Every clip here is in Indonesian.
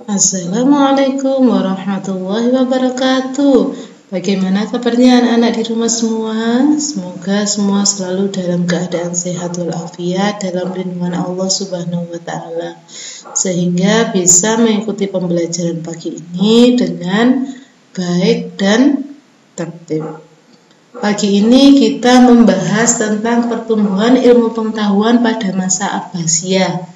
Assalamualaikum warahmatullahi wabarakatuh. Bagaimana kabarnya anak-anak di rumah semua? Semoga semua selalu dalam keadaan sehat walafiat dalam lindungan Allah Subhanahu wa taala, sehingga bisa mengikuti pembelajaran pagi ini dengan baik dan tertib. Pagi ini kita membahas tentang pertumbuhan ilmu pengetahuan pada masa Abbasiyah.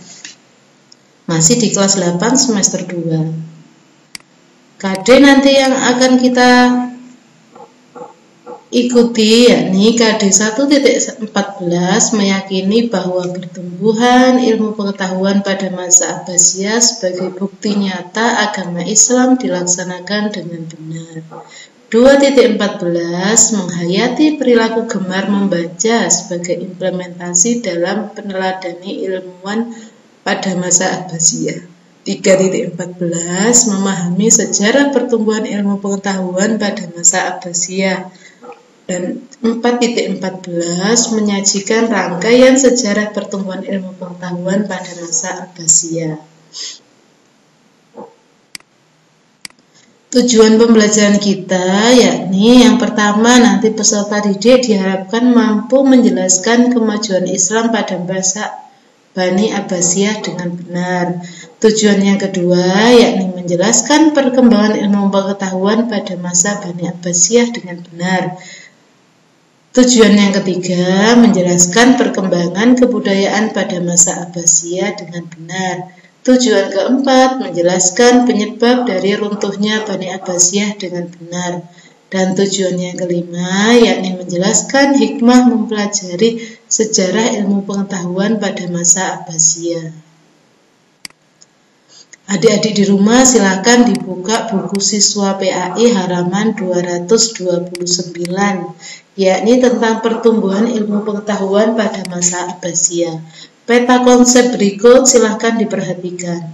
Masih di kelas 8 semester 2. KD nanti yang akan kita ikuti yakni KD 1.14 meyakini bahwa pertumbuhan ilmu pengetahuan pada masa Abbasiyah sebagai bukti nyata agama Islam dilaksanakan dengan benar. 2.14 menghayati perilaku gemar membaca sebagai implementasi dalam peneladani ilmuwan pada masa Abbasiyah. 3.14 memahami sejarah pertumbuhan ilmu pengetahuan pada masa Abbasiyah. Dan 4.14 menyajikan rangkaian sejarah pertumbuhan ilmu pengetahuan pada masa Abbasiyah. Tujuan pembelajaran kita yakni yang pertama, nanti peserta didik diharapkan mampu menjelaskan kemajuan Islam pada masa Bani Abbasiyah dengan benar. Tujuan yang kedua yakni menjelaskan perkembangan ilmu pengetahuan pada masa Bani Abbasiyah dengan benar. Tujuan yang ketiga menjelaskan perkembangan kebudayaan pada masa Abbasiyah dengan benar. Tujuan keempat menjelaskan penyebab dari runtuhnya Bani Abbasiyah dengan benar. Dan tujuan yang kelima yakni menjelaskan hikmah mempelajari sejarah ilmu pengetahuan pada masa Abbasiyah. Adik-adik di rumah silakan dibuka buku siswa PAI halaman 229, yakni tentang pertumbuhan ilmu pengetahuan pada masa Abbasiyah. Peta konsep berikut silakan diperhatikan.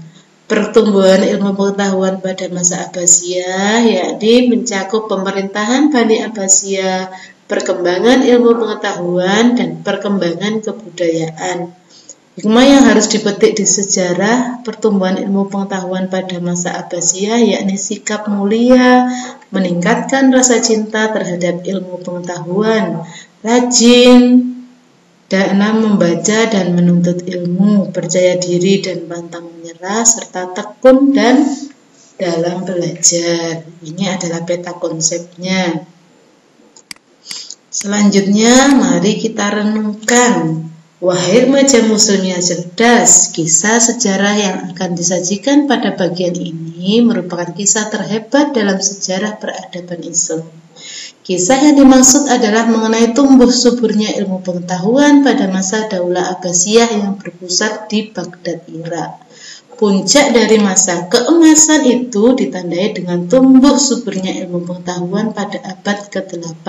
Pertumbuhan ilmu pengetahuan pada masa Abbasiyah yakni mencakup pemerintahan Bani Abbasiyah, perkembangan ilmu pengetahuan, dan perkembangan kebudayaan. Hikmah yang harus dipetik di sejarah pertumbuhan ilmu pengetahuan pada masa Abbasiyah yakni sikap mulia, meningkatkan rasa cinta terhadap ilmu pengetahuan, rajin dalam membaca dan menuntut ilmu, percaya diri dan pantang menyerah, serta tekun dan dalam belajar. Ini adalah peta konsepnya. Selanjutnya, mari kita renungkan. Wahai remaja muslim yang cerdas, kisah sejarah yang akan disajikan pada bagian ini merupakan kisah terhebat dalam sejarah peradaban Islam. Kisah yang dimaksud adalah mengenai tumbuh suburnya ilmu pengetahuan pada masa Daulah Abbasiyah yang berpusat di Baghdad, Irak. Puncak dari masa keemasan itu ditandai dengan tumbuh suburnya ilmu pengetahuan pada abad ke-8.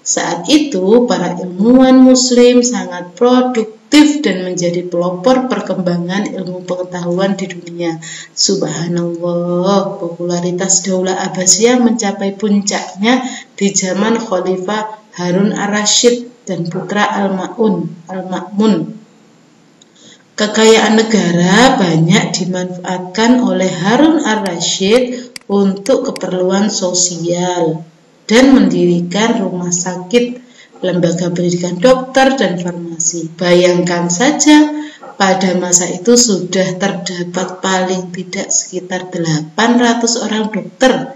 Saat itu, para ilmuwan muslim sangat produktif dan menjadi pelopor perkembangan ilmu pengetahuan di dunia. Subhanallah, popularitas Daulah Abbasiyah mencapai puncaknya di zaman Khalifah Harun ar-Rasyid dan putra Al-Ma'mun. Kekayaan negara banyak dimanfaatkan oleh Harun ar-Rasyid untuk keperluan sosial dan mendirikan rumah sakit, lembaga pendidikan dokter, dan farmasi. Bayangkan saja, pada masa itu sudah terdapat paling tidak sekitar 800 orang dokter.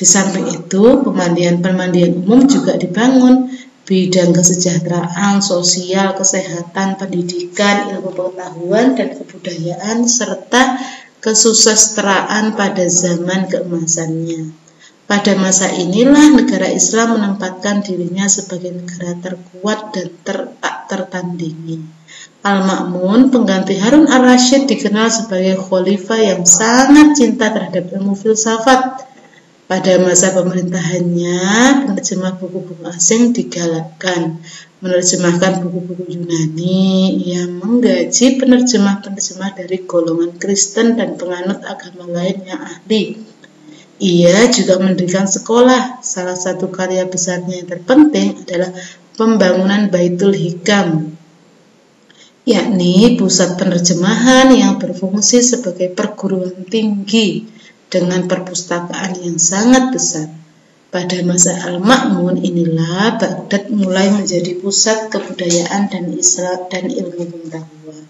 Di samping itu, pemandian-pemandian umum juga dibangun, bidang kesejahteraan, sosial, kesehatan, pendidikan, ilmu pengetahuan, dan kebudayaan, serta kesusastraan pada zaman keemasannya. Pada masa inilah negara Islam menempatkan dirinya sebagai negara terkuat dan tak tertandingi. Al-Ma'mun, pengganti Harun ar-Rasyid, dikenal sebagai khalifah yang sangat cinta terhadap ilmu filsafat. Pada masa pemerintahannya, penerjemah buku-buku asing digalakkan menerjemahkan buku-buku Yunani. Ia menggaji penerjemah-penerjemah dari golongan Kristen dan penganut agama lain yang ahli. Ia juga mendirikan sekolah. Salah satu karya besarnya yang terpenting adalah pembangunan Baitul Hikam. yakni pusat penerjemahan yang berfungsi sebagai perguruan tinggi dengan perpustakaan yang sangat besar. Pada masa Al-Ma'mun inilah Baghdad mulai menjadi pusat kebudayaan dan Islam dan ilmu pengetahuan.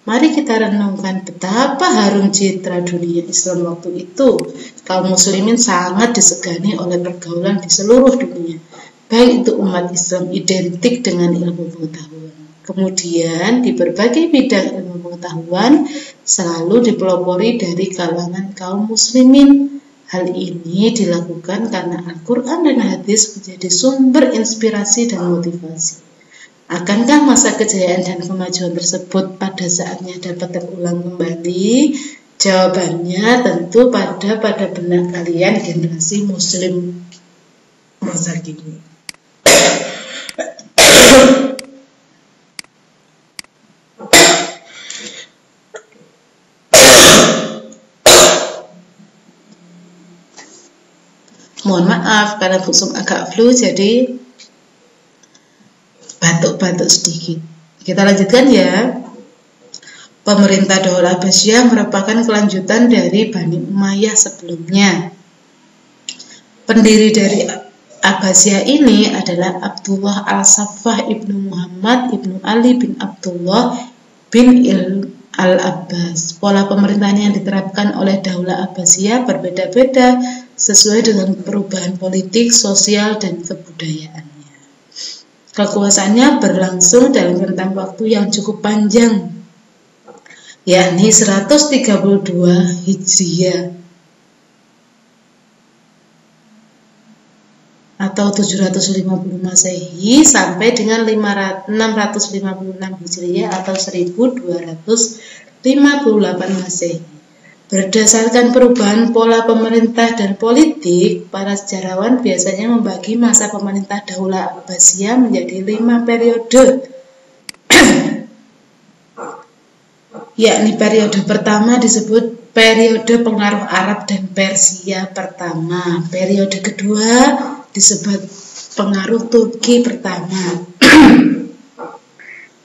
Mari kita renungkan betapa harum citra dunia Islam waktu itu. Kaum muslimin sangat disegani oleh pergaulan di seluruh dunia, baik itu umat Islam identik dengan ilmu pengetahuan. Kemudian di berbagai bidang ilmu pengetahuan selalu dipelopori dari kalangan kaum muslimin. Hal ini dilakukan karena Al-Quran dan hadis menjadi sumber inspirasi dan motivasi. Akankah masa kejayaan dan kemajuan tersebut pada saatnya dapat terulang kembali? Jawabannya tentu pada benak kalian generasi muslim masa kini. Mohon maaf karena Busum agak flu, jadi batuk-batuk sedikit. Kita lanjutkan ya. Pemerintah Daulah Abbasiyah merupakan kelanjutan dari Bani Umayyah sebelumnya. Pendiri dari Abbasiyah ini adalah Abdullah al-Saffah ibnu Muhammad ibnu Ali bin Abdullah bin al-Abbas. Pola pemerintahan yang diterapkan oleh Daulah Abbasiyah berbeda-beda sesuai dengan perubahan politik, sosial, dan kebudayaannya. Kekuasaannya berlangsung dalam rentang waktu yang cukup panjang, yakni 132 Hijriah atau 750 Masehi sampai dengan 656 Hijriah atau 1258 Masehi. Berdasarkan perubahan pola pemerintah dan politik, para sejarawan biasanya membagi masa pemerintah Daulah Abbasiyah menjadi 5 periode. Yakni periode pertama disebut periode pengaruh Arab dan Persia pertama. Periode kedua disebut pengaruh Turki pertama.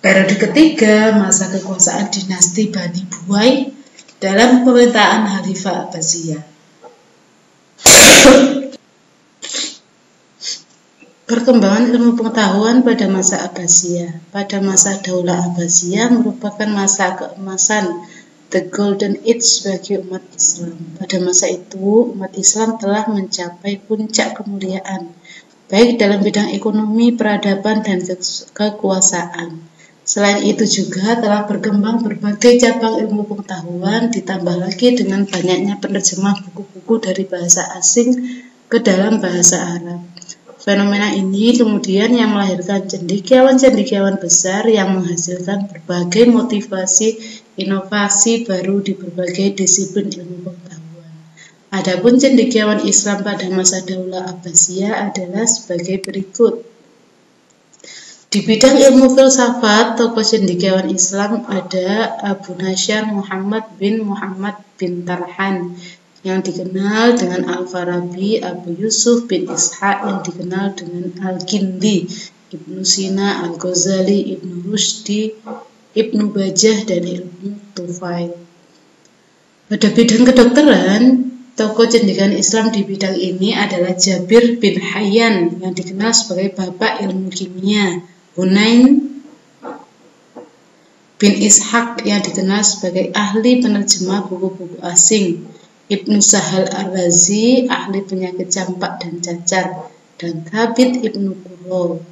Periode ketiga masa kekuasaan dinasti Bani Buwai dalam pemerintahan Khalifah Abbasiyah. Perkembangan ilmu pengetahuan pada masa Abbasiyah. Pada masa Daulah Abbasiyah merupakan masa keemasan, the golden age bagi umat Islam. Pada masa itu, umat Islam telah mencapai puncak kemuliaan, baik dalam bidang ekonomi, peradaban, dan kekuasaan. Selain itu juga telah berkembang berbagai cabang ilmu pengetahuan, ditambah lagi dengan banyaknya penerjemah buku-buku dari bahasa asing ke dalam bahasa Arab. Fenomena ini kemudian yang melahirkan cendekiawan-cendekiawan besar yang menghasilkan berbagai motivasi inovasi baru di berbagai disiplin ilmu pengetahuan. Adapun cendekiawan Islam pada masa Daulah Abbasiyah adalah sebagai berikut. Di bidang ilmu filsafat, tokoh cendekiawan Islam ada Abu Nasyar Muhammad bin Tarhan yang dikenal dengan Al-Farabi, Abu Yusuf bin Ishaq yang dikenal dengan Al-Kindi, Ibnu Sina, Al-Ghazali, Ibnu Rushdi, Ibnu Bajjah, dan Ibnu Tufail. Pada bidang kedokteran, tokoh cendekiawan Islam di bidang ini adalah Jabir bin Hayyan yang dikenal sebagai bapak ilmu kimia, Hunain bin Ishaq yang dikenal sebagai ahli penerjemah buku-buku asing, Ibnu Sahal Ar-Razi, ahli penyakit campak dan cacar, dan Thabit Ibnu Qurra.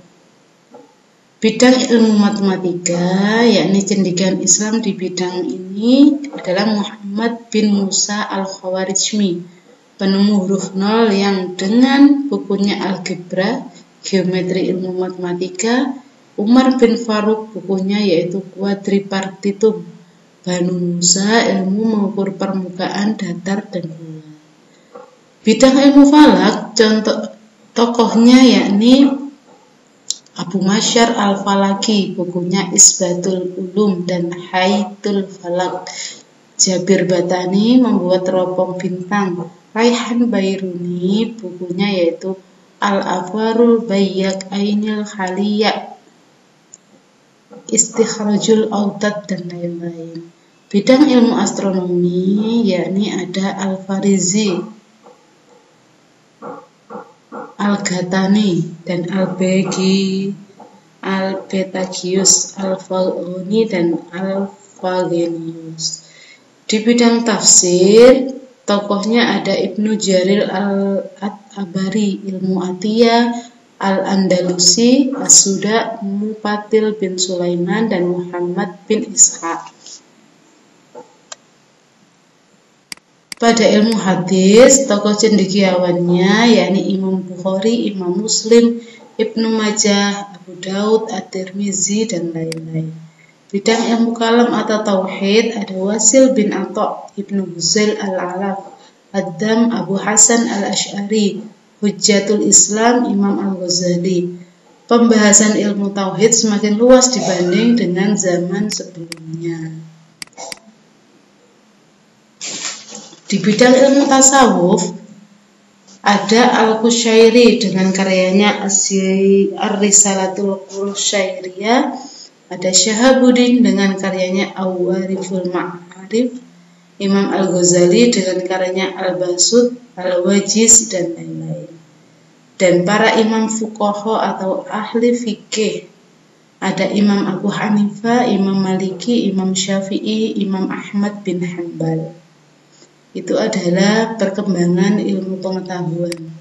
Bidang ilmu matematika, yakni cendekiawan Islam di bidang ini adalah Muhammad bin Musa Al-Khawarizmi, penemu huruf nol yang dengan bukunya Algebra, Geometri Ilmu Matematika, Umar bin Faruk bukunya yaitu Quadripartitum, Banu Musa ilmu mengukur permukaan datar dan bulan. Bidang ilmu falak, contoh tokohnya yakni Abu Masyar Al-Falaki, bukunya Isbatul Ulum dan Haidul Falak. Jabir Batani membuat teropong bintang. Raihan Bairuni bukunya yaitu Al-Afarul Bayyak Ainil Khaliyah. istikhrajul autad, dan lain-lain. Bidang ilmu astronomi yakni ada Al-Farizi, Al-Ghatani, dan Al-Betagius, Al-Faghoni, dan Al-Faghenius. Di bidang tafsir, tokohnya ada Ibnu Jarir Al-Abari, Ilmu Atiyah, Al-Andalusi, As-Suda, Mufatil bin Sulaiman, dan Muhammad bin Ishaq. Pada ilmu hadis, tokoh cendekiawannya yakni Imam Bukhari, Imam Muslim, Ibnu Majah, Abu Daud, At-Tirmizi, dan lain-lain. Bidang ilmu kalam atau tauhid ada Wasil bin Atha, Ibnu Huzail Al-Alaf, Ad-Dam, Abu Hasan Al-Asy'ari, Hujjatul Islam, Imam Al-Ghazali. Pembahasan ilmu tauhid semakin luas dibanding dengan zaman sebelumnya. Di bidang ilmu tasawuf ada Al-Qushairi dengan karyanya Ar-Risalatul Qushairiyah, ada Syahabuddin dengan karyanya Awariful Ma'arif, Imam Al-Ghazali dengan karyanya Al-Basut, Al-Wajiz, dan lain-lain. Dan para imam fuqaha atau ahli fikih ada Imam Abu Hanifah, Imam Maliki, Imam Syafi'i, Imam Ahmad bin Hanbal. Itu adalah perkembangan ilmu pengetahuan.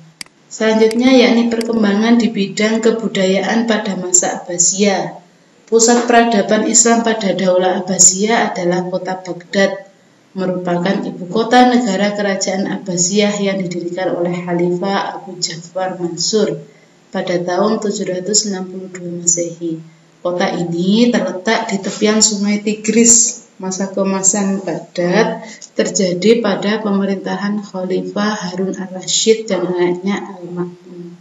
Selanjutnya yakni perkembangan di bidang kebudayaan pada masa Abbasiyah. Pusat peradaban Islam pada Daulah Abbasiyah adalah kota Baghdad, merupakan ibu kota negara kerajaan Abbasiyah yang didirikan oleh Khalifah Abu Ja'far Mansur pada tahun 762 Masehi. Kota ini terletak di tepian Sungai Tigris. Masa keemasan Baghdad terjadi pada pemerintahan Khalifah Harun ar-Rasyid dan anaknya Al-Ma'mun.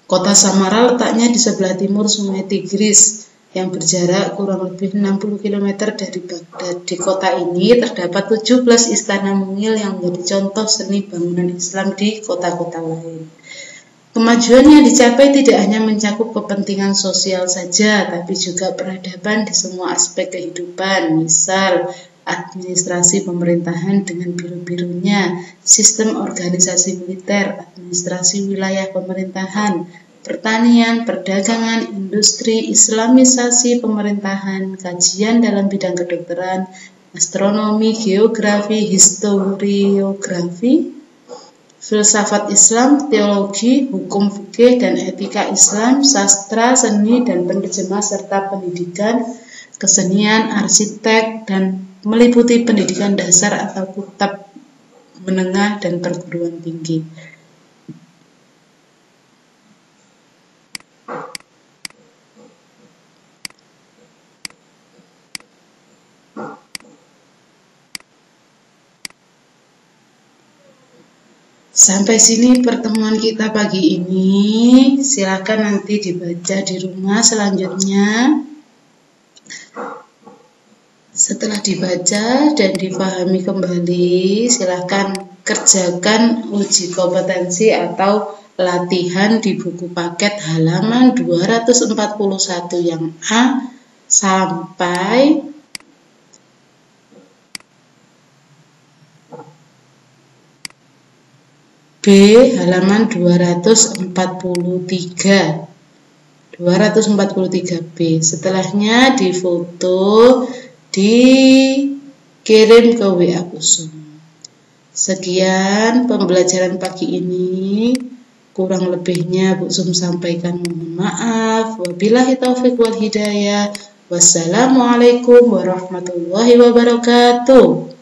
Kota Samara letaknya di sebelah timur Sungai Tigris yang berjarak kurang lebih 60 km dari Baghdad. Di kota ini terdapat 17 istana mungil yang menjadi contoh seni bangunan Islam di kota-kota lain. Kemajuan yang dicapai tidak hanya mencakup kepentingan sosial saja, tapi juga peradaban di semua aspek kehidupan, misal administrasi pemerintahan dengan biru-birunya, sistem organisasi militer, administrasi wilayah pemerintahan, pertanian, perdagangan, industri, islamisasi pemerintahan, kajian dalam bidang kedokteran, astronomi, geografi, historiografi, filsafat Islam, teologi, hukum fikih dan etika Islam, sastra, seni dan penerjemah serta pendidikan, kesenian, arsitek, dan meliputi pendidikan dasar atau kitab menengah dan perguruan tinggi. Sampai sini pertemuan kita pagi ini. Silakan nanti dibaca di rumah selanjutnya. Setelah dibaca dan dipahami kembali, silakan kerjakan uji kompetensi atau latihan di buku paket halaman 241 yang A sampai B halaman 243B. Setelahnya difoto, dikirim ke WA Kusum. Sekian pembelajaran pagi ini. Kurang lebihnya Bu Sum sampaikan mohon maaf. Wabillahi taufiq wal hidayah. Wassalamualaikum warahmatullahi wabarakatuh.